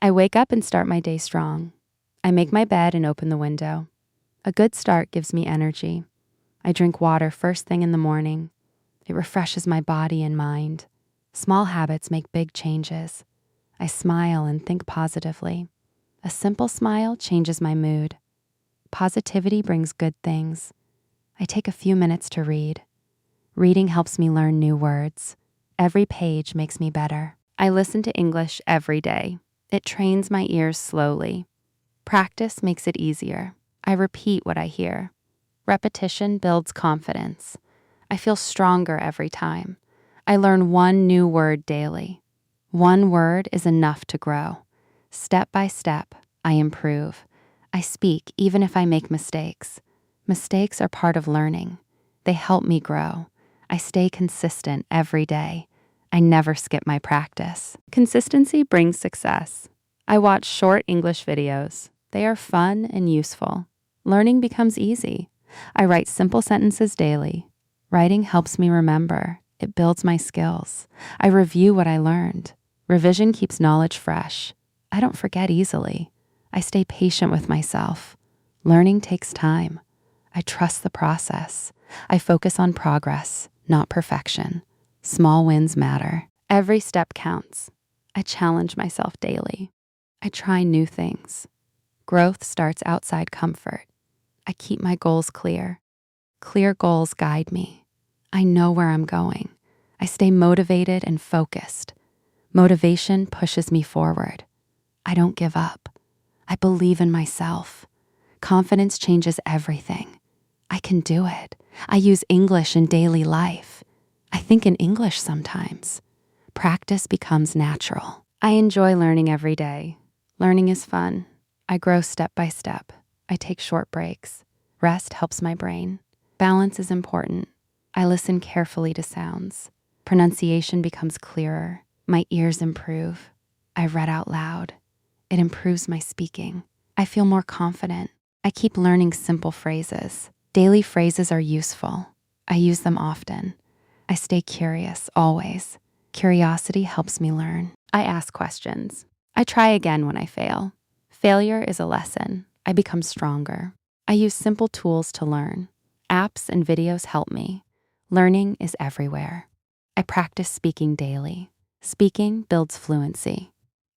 I wake up and start my day strong. I make my bed and open the window. A good start gives me energy. I drink water first thing in the morning. It refreshes my body and mind. Small habits make big changes. I smile and think positively. A simple smile changes my mood. Positivity brings good things. I take a few minutes to read. Reading helps me learn new words. Every page makes me better. I listen to English every day. It trains my ears slowly. Practice makes it easier. I repeat what I hear. Repetition builds confidence. I feel stronger every time. I learn one new word daily. One word is enough to grow. Step by step, I improve. I speak even if I make mistakes. Mistakes are part of learning. They help me grow. I stay consistent every day. I never skip my practice. Consistency brings success. I watch short English videos. They are fun and useful. Learning becomes easy. I write simple sentences daily. Writing helps me remember. It builds my skills. I review what I learned. Revision keeps knowledge fresh. I don't forget easily. I stay patient with myself. Learning takes time. I trust the process. I focus on progress, not perfection. Small wins matter. Every step counts. I challenge myself daily. I try new things. Growth starts outside comfort. I keep my goals clear. Clear goals guide me. I know where I'm going. I stay motivated and focused. Motivation pushes me forward. I don't give up. I believe in myself. Confidence changes everything. I can do it. I use English in daily life. I think in English sometimes. Practice becomes natural. I enjoy learning every day. Learning is fun. I grow step by step. I take short breaks. Rest helps my brain. Balance is important. I listen carefully to sounds. Pronunciation becomes clearer. My ears improve. I read out loud. It improves my speaking. I feel more confident. I keep learning simple phrases. Daily phrases are useful. I use them often. I stay curious, always. Curiosity helps me learn. I ask questions. I try again when I fail. Failure is a lesson. I become stronger. I use simple tools to learn. Apps and videos help me. Learning is everywhere. I practice speaking daily. Speaking builds fluency.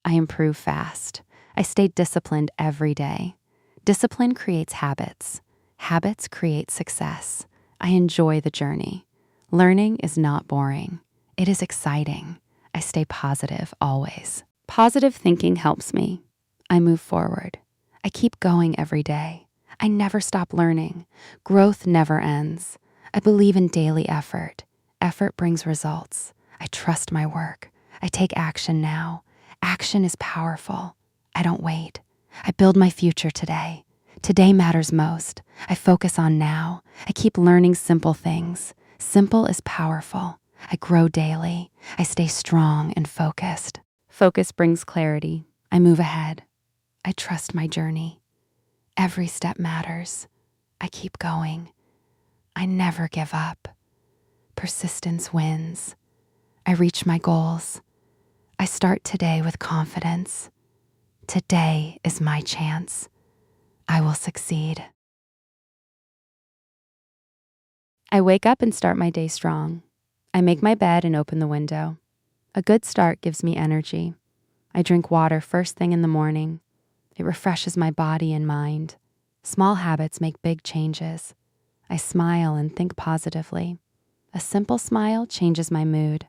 I improve fast. I stay disciplined every day. Discipline creates habits. Habits create success. I enjoy the journey. Learning is not boring. It is exciting. I stay positive always. Positive thinking helps me. I move forward. I keep going every day. I never stop learning. Growth never ends. I believe in daily effort. Effort brings results. I trust my work. I take action now. Action is powerful. I don't wait. I build my future today. Today matters most. I focus on now. I keep learning simple things. Simple is powerful. I grow daily. I stay strong and focused. Focus brings clarity. I move ahead. I trust my journey. Every step matters. I keep going. I never give up. Persistence wins. I reach my goals. I start today with confidence. Today is my chance. I will succeed. I wake up and start my day strong. I make my bed and open the window. A good start gives me energy. I drink water first thing in the morning. It refreshes my body and mind. Small habits make big changes. I smile and think positively. A simple smile changes my mood.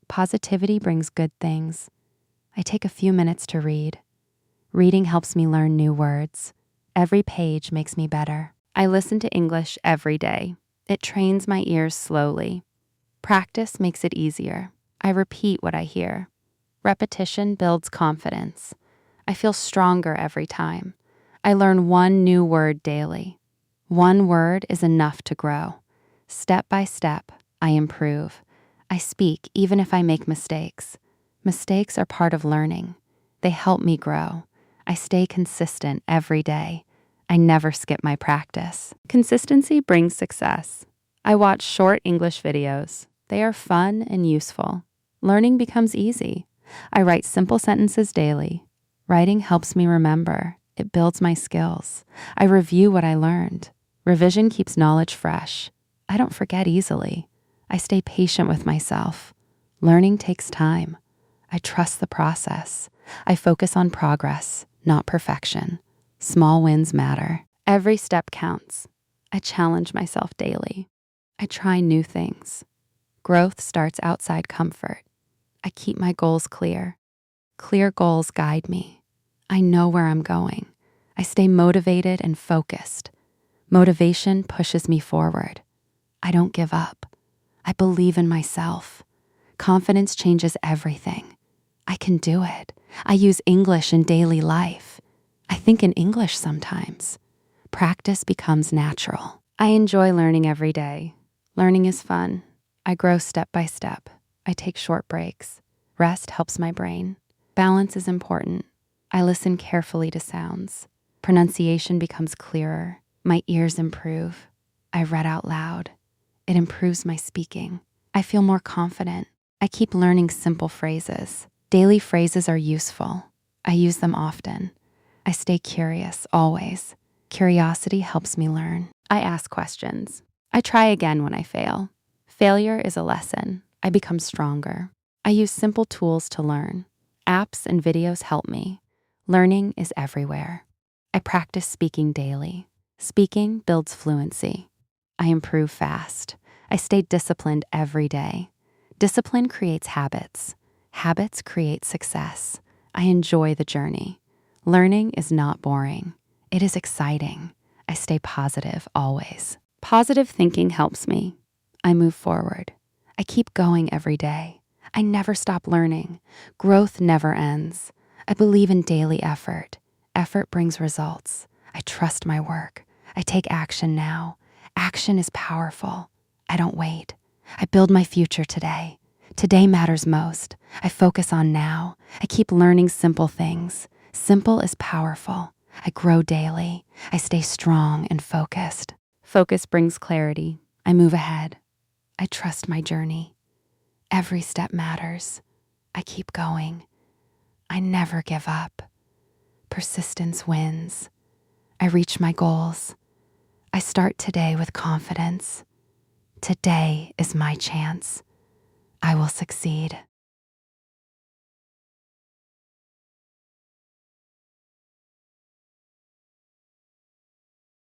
Positivity brings good things. I take a few minutes to read. Reading helps me learn new words. Every page makes me better. I listen to English every day. It trains my ears slowly. Practice makes it easier. I repeat what I hear. Repetition builds confidence. I feel stronger every time. I learn one new word daily. One word is enough to grow. Step by step, I improve. I speak even if I make mistakes. Mistakes are part of learning. They help me grow. I stay consistent every day. I never skip my practice. Consistency brings success. I watch short English videos. They are fun and useful. Learning becomes easy. I write simple sentences daily. Writing helps me remember. It builds my skills. I review what I learned. Revision keeps knowledge fresh. I don't forget easily. I stay patient with myself. Learning takes time. I trust the process. I focus on progress, not perfection. Small wins matter. Every step counts. I challenge myself daily. I try new things. Growth starts outside comfort. I keep my goals clear. Clear goals guide me. I know where I'm going. I stay motivated and focused. Motivation pushes me forward. I don't give up. I believe in myself. Confidence changes everything. I can do it. I use English in daily life. I think in English sometimes. Practice becomes natural. I enjoy learning every day. Learning is fun. I grow step by step. I take short breaks. Rest helps my brain. Balance is important. I listen carefully to sounds. Pronunciation becomes clearer. My ears improve. I read out loud. It improves my speaking. I feel more confident. I keep learning simple phrases. Daily phrases are useful. I use them often. I stay curious, always. Curiosity helps me learn. I ask questions. I try again when I fail. Failure is a lesson. I become stronger. I use simple tools to learn. Apps and videos help me. Learning is everywhere. I practice speaking daily. Speaking builds fluency. I improve fast. I stay disciplined every day. Discipline creates habits. Habits create success. I enjoy the journey. Learning is not boring. It is exciting. I stay positive always. Positive thinking helps me. I move forward. I keep going every day. I never stop learning. Growth never ends. I believe in daily effort. Effort brings results. I trust my work. I take action now. Action is powerful. I don't wait. I build my future today. Today matters most. I focus on now. I keep learning simple things. Simple is powerful. I grow daily. I stay strong and focused. Focus brings clarity. I move ahead. I trust my journey. Every step matters. I keep going. I never give up. Persistence wins. I reach my goals. I start today with confidence. Today is my chance. I will succeed.